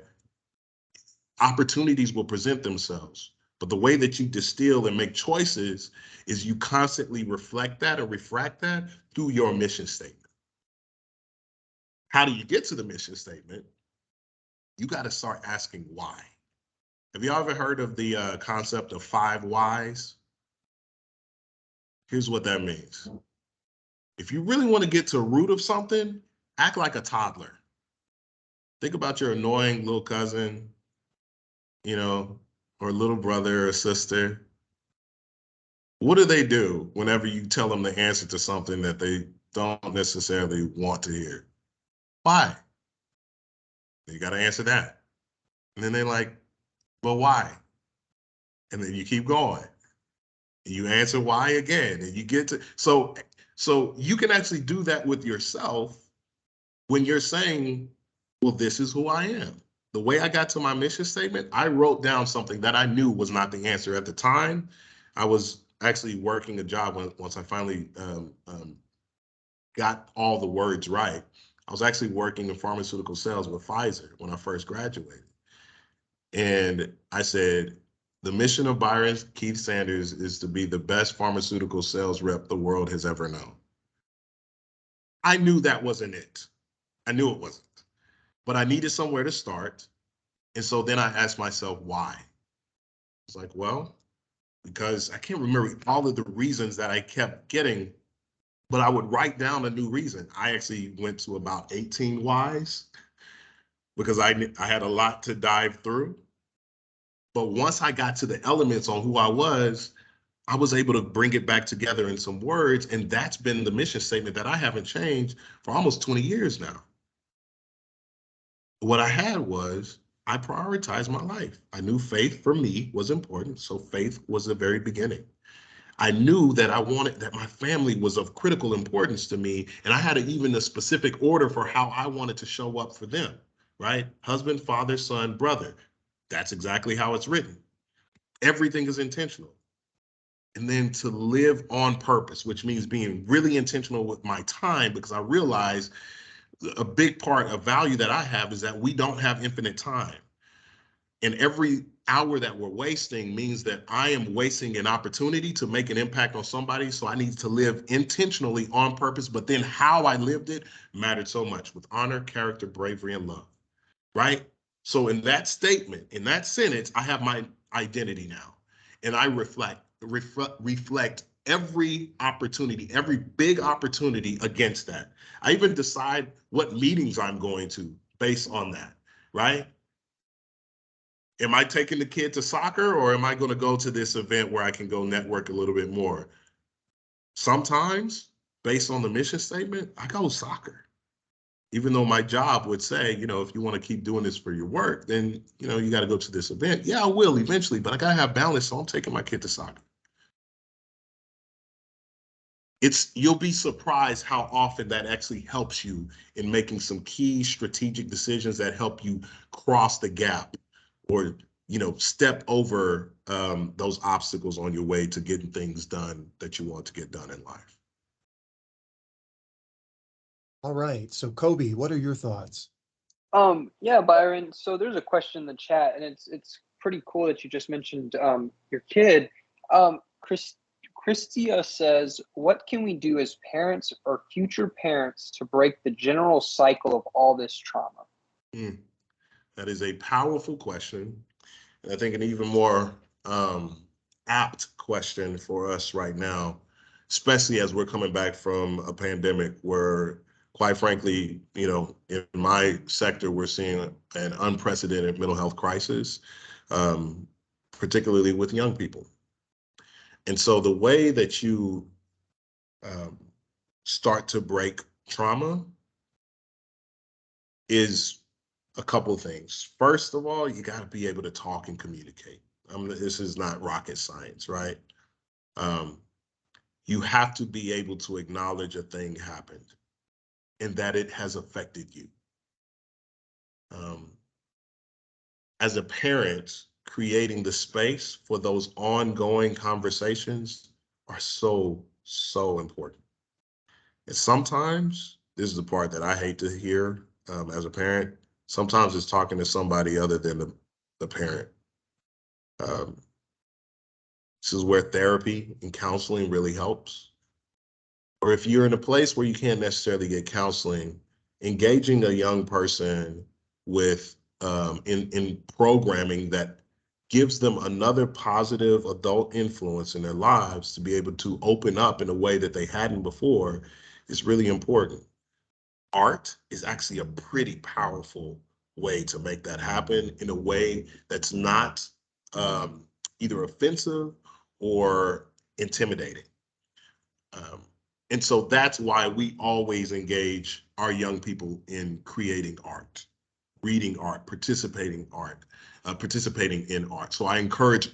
Opportunities will present themselves, but the way that you distill and make choices is you constantly reflect that or refract that through your mission statement. How do you get to the mission statement? You got to start asking why. Have you ever heard of the concept of 5 whys? Here's what that means. If you really want to get to the root of something, act like a toddler. Think about your annoying little cousin, or little brother or sister. What do they do whenever you tell them the answer to something that they don't necessarily want to hear? Why? You got to answer that. And then they're like, but why? And then you keep going. And you answer why again. And you get to, so you can actually do that with yourself when you're saying, well, this is who I am. The way I got to my mission statement, I wrote down something that I knew was not the answer at the time. I was actually working a job once I finally got all the words right. I was actually working in pharmaceutical sales with Pfizer when I first graduated. And I said, the mission of Byron Keith Sanders is to be the best pharmaceutical sales rep the world has ever known. I knew that wasn't it. I knew it wasn't. But I needed somewhere to start. And so then I asked myself, why? It's like, well, because I can't remember all of the reasons that I kept getting, but I would write down a new reason. I actually went to about 18 whys because I had a lot to dive through. But once I got to the elements on who I was able to bring it back together in some words. And that's been the mission statement that I haven't changed for almost 20 years now. What I had was I prioritized my life. I knew faith for me was important. So faith was the very beginning. I knew that I wanted that my family was of critical importance to me. And I had even a specific order for how I wanted to show up for them, right? Husband, father, son, brother. That's exactly how it's written. Everything is intentional. And then to live on purpose, which means being really intentional with my time, because I realize a big part of value that I have is that we don't have infinite time. And every hour that we're wasting means that I am wasting an opportunity to make an impact on somebody. So I need to live intentionally on purpose, but then how I lived it mattered so much with honor, character, bravery, and love, right? So in that statement, in that sentence, I have my identity now. And I reflect every opportunity, every big opportunity against that. I even decide what meetings I'm going to based on that, right? Am I taking the kid to soccer or am I going to go to this event where I can go network a little bit more? Sometimes, based on the mission statement, I go soccer. Even though my job would say, if you want to keep doing this for your work, then, you got to go to this event. Yeah, I will eventually, but I got to have balance. So I'm taking my kid to soccer. You'll be surprised how often that actually helps you in making some key strategic decisions that help you cross the gap or, step over those obstacles on your way to getting things done that you want to get done in life. All right. So Kobe, what are your thoughts? Yeah, Byron. So there's a question in the chat, and it's pretty cool that you just mentioned your kid. Christia says, what can we do as parents or future parents to break the general cycle of all this trauma? That is a powerful question. And I think an even more apt question for us right now, especially as we're coming back from a pandemic where, quite frankly, in my sector, we're seeing an unprecedented mental health crisis, particularly with young people. And so the way that you start to break trauma is a couple of things. First of all, you got to be able to talk and communicate. This is not rocket science, right? Um, you have to be able to acknowledge a thing happened and that it has affected you. As a parent, creating the space for those ongoing conversations are so, so important. And sometimes, this is the part that I hate to hear as a parent, sometimes it's talking to somebody other than the parent. Um, this is where therapy and counseling really helps. Or if you're in a place where you can't necessarily get counseling, engaging a young person with in programming that gives them another positive adult influence in their lives to be able to open up in a way that they hadn't before is really important. Art is actually a pretty powerful way to make that happen in a way that's not either offensive or intimidating. Um, and so that's why we always engage our young people in creating art, reading art, participating in art. So I encourage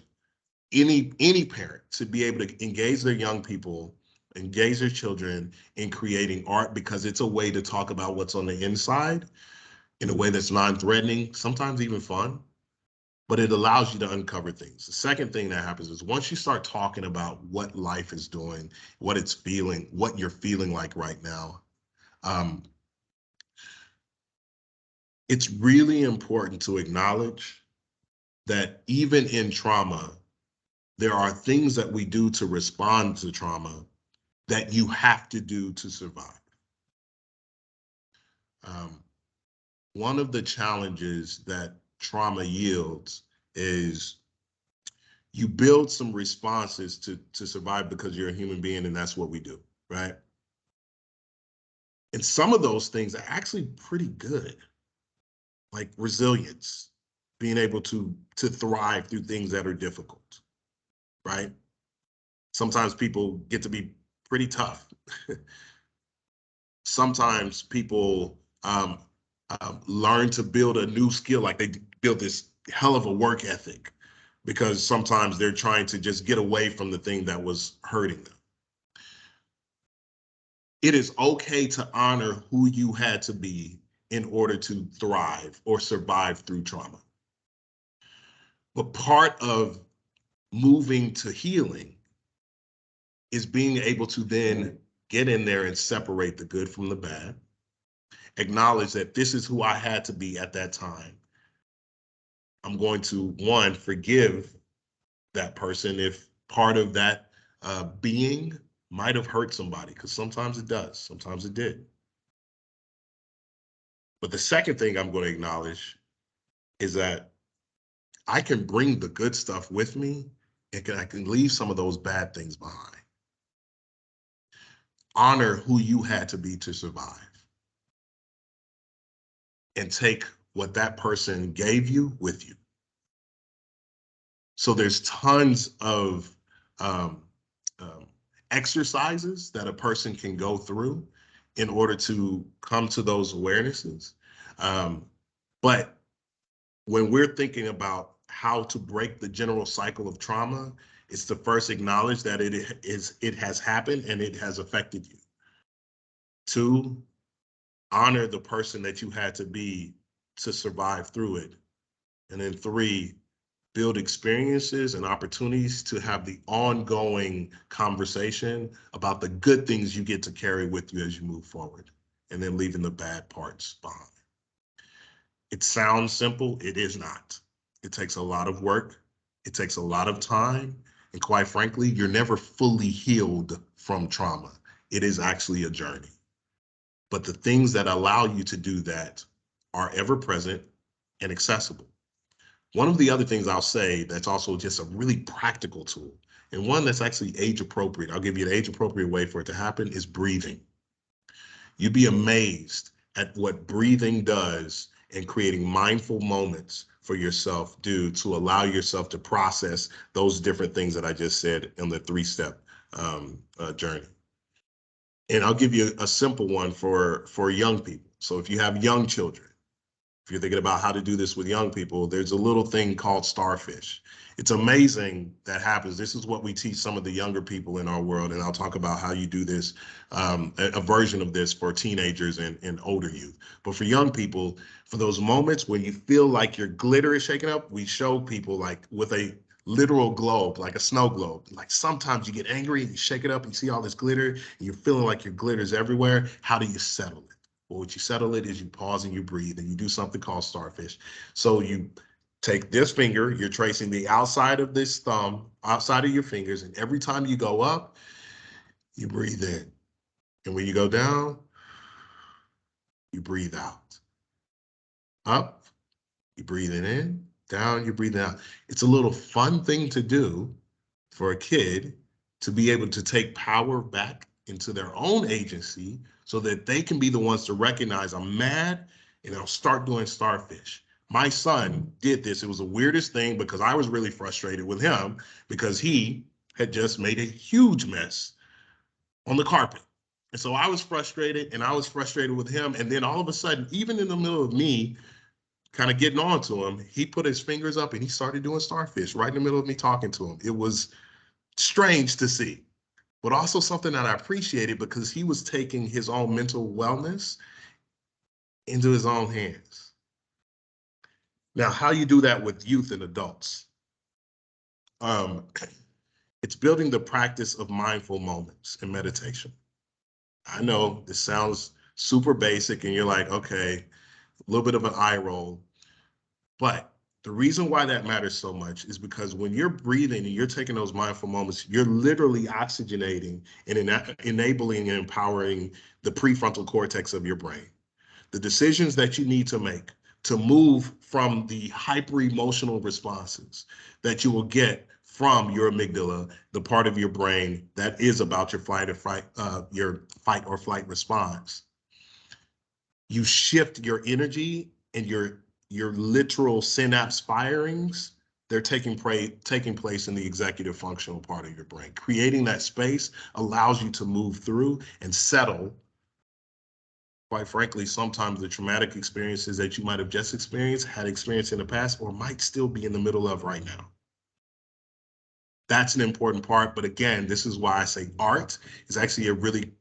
any parent to be able to engage their young people, engage their children in creating art, because it's a way to talk about what's on the inside in a way that's non-threatening, sometimes even fun, but it allows you to uncover things. The second thing that happens is once you start talking about what life is doing, what it's feeling, what you're feeling like right now, it's really important to acknowledge that even in trauma, there are things that we do to respond to trauma that you have to do to survive. One of the challenges that trauma yields is you build some responses to survive because you're a human being and that's what we do, right? And some of those things are actually pretty good, like resilience, being able to thrive through things that are difficult, right? Sometimes people get to be pretty tough. Sometimes people learn to build a new skill, like they build this hell of a work ethic because sometimes they're trying to just get away from the thing that was hurting them. It is okay to honor who you had to be in order to thrive or survive through trauma. But part of moving to healing is being able to then get in there and separate the good from the bad, acknowledge that this is who I had to be at that time. I'm going to, one, forgive that person if part of that being might have hurt somebody, because sometimes it does, sometimes it did. But the second thing I'm going to acknowledge is that I can bring the good stuff with me and I can leave some of those bad things behind. Honor who you had to be to survive and take what that person gave you with you. So there's tons of exercises that a person can go through in order to come to those awarenesses. But when we're thinking about how to break the general cycle of trauma, it's to first acknowledge that it has happened and it has affected you. 2, honor the person that you had to be to survive through it. And then 3, build experiences and opportunities to have the ongoing conversation about the good things you get to carry with you as you move forward, and then leaving the bad parts behind. It sounds simple, it is not. It takes a lot of work, it takes a lot of time, and quite frankly, you're never fully healed from trauma. It is actually a journey. But the things that allow you to do that are ever present and accessible. One of the other things I'll say that's also just a really practical tool, and one that's actually age appropriate, I'll give you an age appropriate way for it to happen, is breathing. You'd be amazed at what breathing does in creating mindful moments for yourself to allow yourself to process those different things that I just said in the 3-step journey. And I'll give you a simple one for young people. So if you have young children, if you're thinking about how to do this with young people, there's a little thing called starfish. It's amazing that happens. This is what we teach some of the younger people in our world, and I'll talk about how you do this, a version of this for teenagers and older youth. But for young people, for those moments when you feel like your glitter is shaking up, we show people like with a literal globe, like a snow globe. Like sometimes you get angry and you shake it up and you see all this glitter and you're feeling like your glitter's everywhere. How do you settle it? Well, what you settle it is you pause and you breathe and you do something called starfish. So you take this finger, you're tracing the outside of this thumb, outside of your fingers, and every time you go up, you breathe in. And when you go down, you breathe out. Up, you breathe it in, down, you breathe it out. It's a little fun thing to do for a kid to be able to take power back into their own agency so that they can be the ones to recognize I'm mad and I'll start doing starfish. My son did this. It was the weirdest thing because I was really frustrated with him because he had just made a huge mess on the carpet. And so I was frustrated and I was frustrated with him. And then all of a sudden, even in the middle of me kind of getting on to him, he put his fingers up and he started doing starfish right in the middle of me talking to him. It was strange to see, but also something that I appreciated because he was taking his own mental wellness into his own hands. Now, how you do that with youth and adults? It's building the practice of mindful moments and meditation. I know this sounds super basic and you're like, okay, a little bit of an eye roll, but the reason why that matters so much is because when you're breathing and you're taking those mindful moments, you're literally oxygenating and enabling and empowering the prefrontal cortex of your brain. The decisions that you need to make to move from the hyper emotional responses that you will get from your amygdala, the part of your brain that is about your fight or flight response. You shift your energy and your literal synapse firings. They're taking place in the executive functional part of your brain. Creating that space allows you to move through and settle, quite frankly, sometimes the traumatic experiences that you might have just had experienced in the past, or might still be in the middle of right now. That's an important part. But again, this is why I say art is actually a really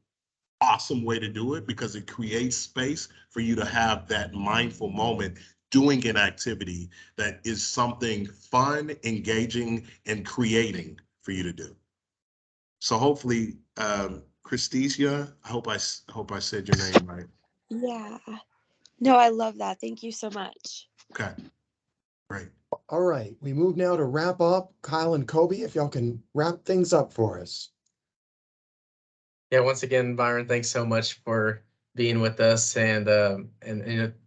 awesome way to do it, because it creates space for you to have that mindful moment doing an activity that is something fun, engaging, and creating for you to do. So hopefully, Christesia, I hope I said your name right. Yeah. No, I love that. Thank you so much. Okay, great. All right, we move now to wrap up. Kyle and Kobe, if y'all can wrap things up for us. Yeah, once again, Byron, thanks so much for being with us and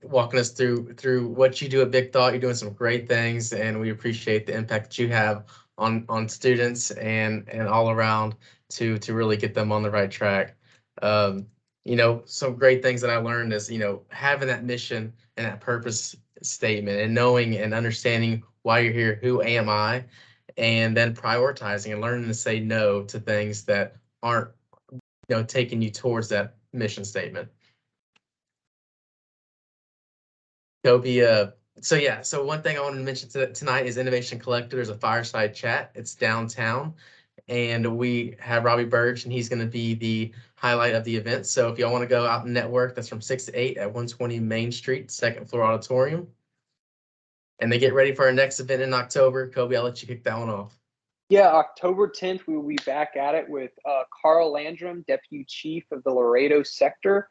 walking us through what you do at Big Thought. You're doing some great things, and we appreciate the impact that you have on students and all around to really get them on the right track. Some great things that I learned is, having that mission and that purpose statement and knowing and understanding why you're here, who am I, and then prioritizing and learning to say no to things that aren't taking you towards that mission statement. Kobe, so one thing I wanted to mention tonight is Innovation Collective. There's a fireside chat. It's downtown, and we have Robbie Birch, and he's going to be the highlight of the event. So if y'all want to go out and network, that's from 6 to 8 at 120 Main Street, second floor auditorium. And they get ready for our next event in October. Kobe, I'll let you kick that one off. Yeah, October 10th, we will be back at it with Carl Landrum, Deputy Chief of the Laredo Sector.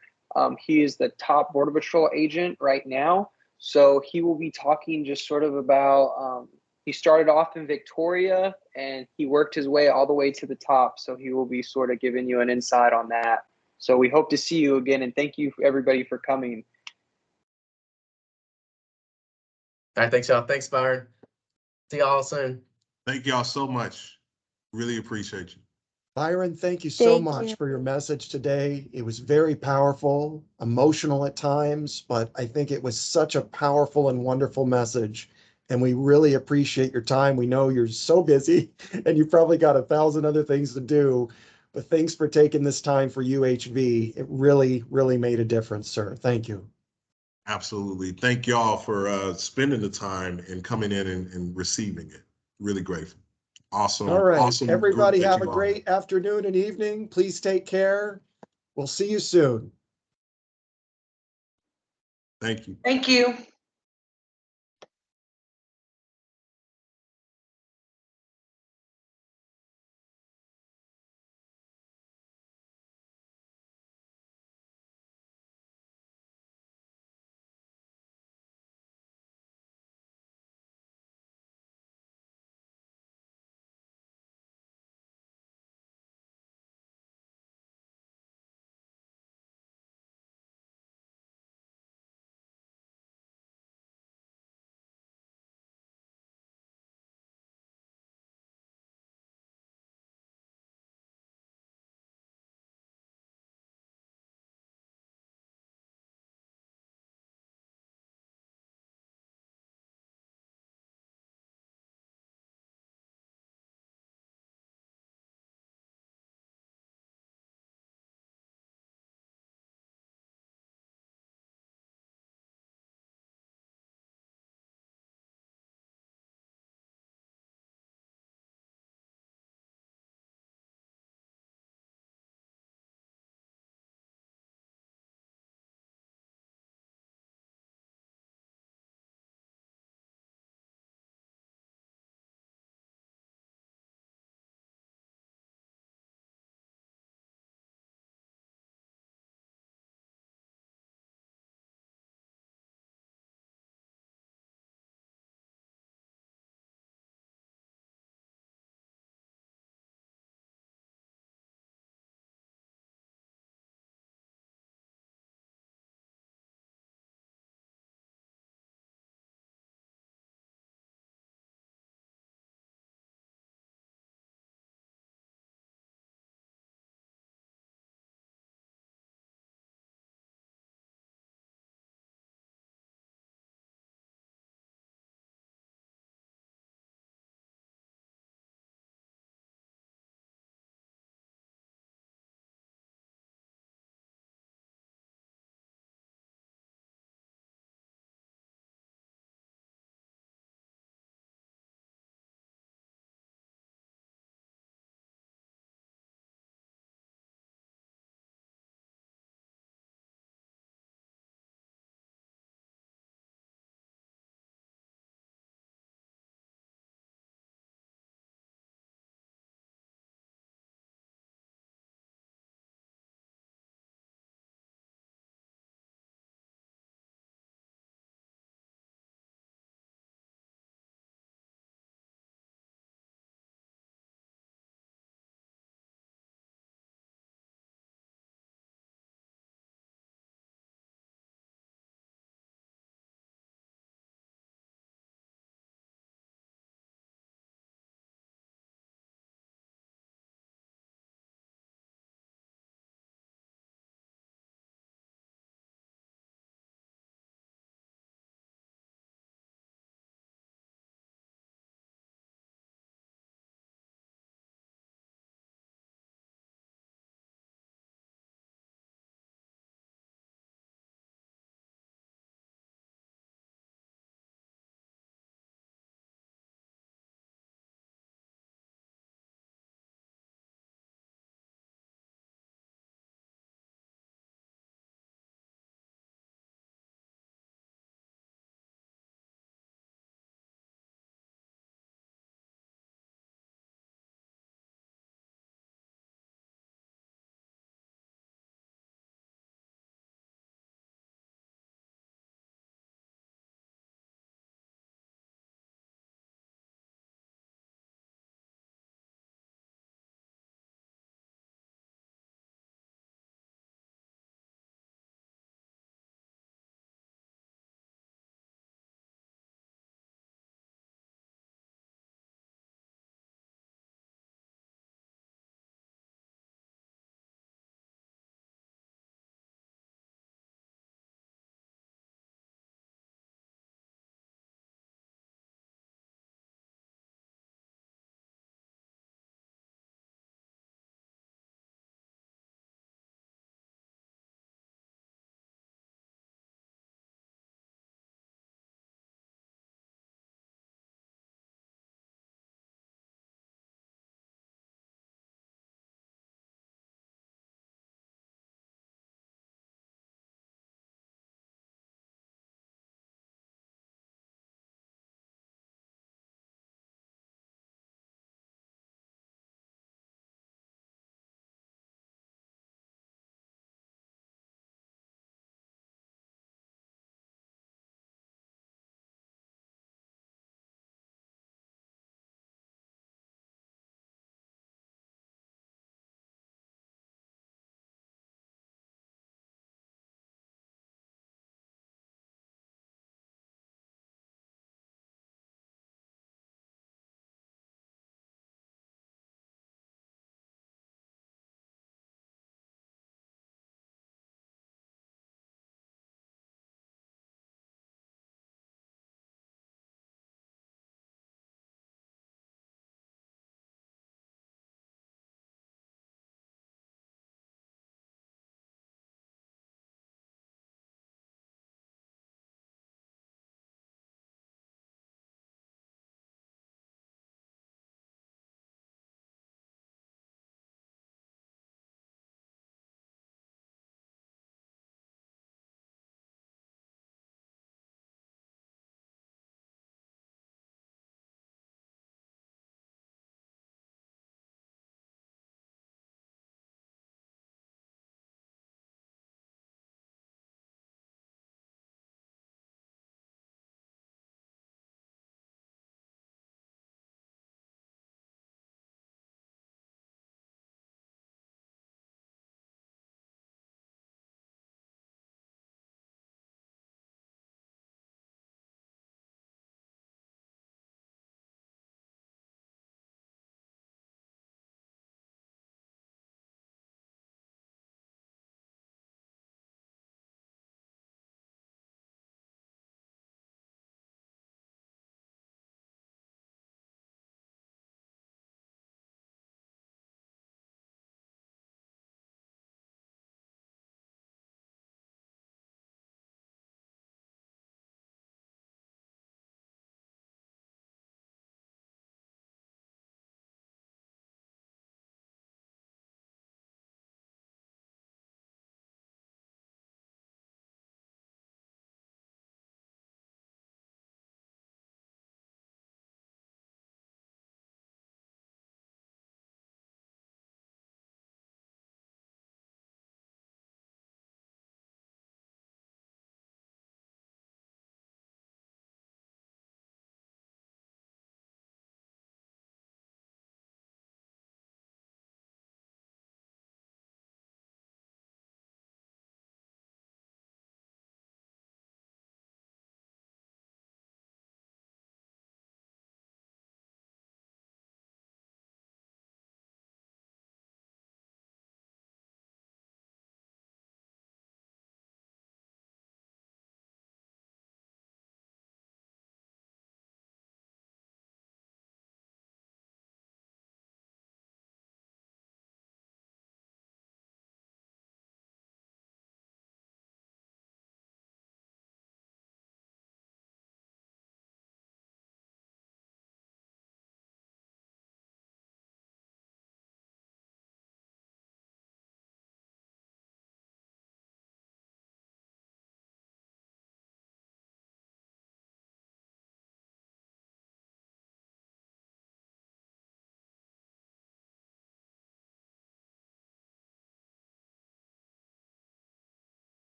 He is the top Border Patrol agent right now. So he will be talking just sort of about, he started off in Victoria and he worked his way all the way to the top. So he will be sort of giving you an insight on that. So we hope to see you again, and thank you everybody for coming. All right, thanks, y'all. Thanks, Byron. See y'all soon. Thank y'all so much. Really appreciate you. Byron, thank you so Thank much you. for your message today. It was very powerful, emotional at times, but I think it was such a powerful and wonderful message. And we really appreciate your time. We know you're so busy and you probably got 1,000 other things to do, but thanks for taking this time for UHV. It really, really made a difference, sir. Thank you. Absolutely. Thank y'all for spending the time and coming in and receiving it. Really grateful. Awesome. All right, Awesome group everybody that have a you all great afternoon and evening. Please take care. We'll see you soon. Thank you. Thank you.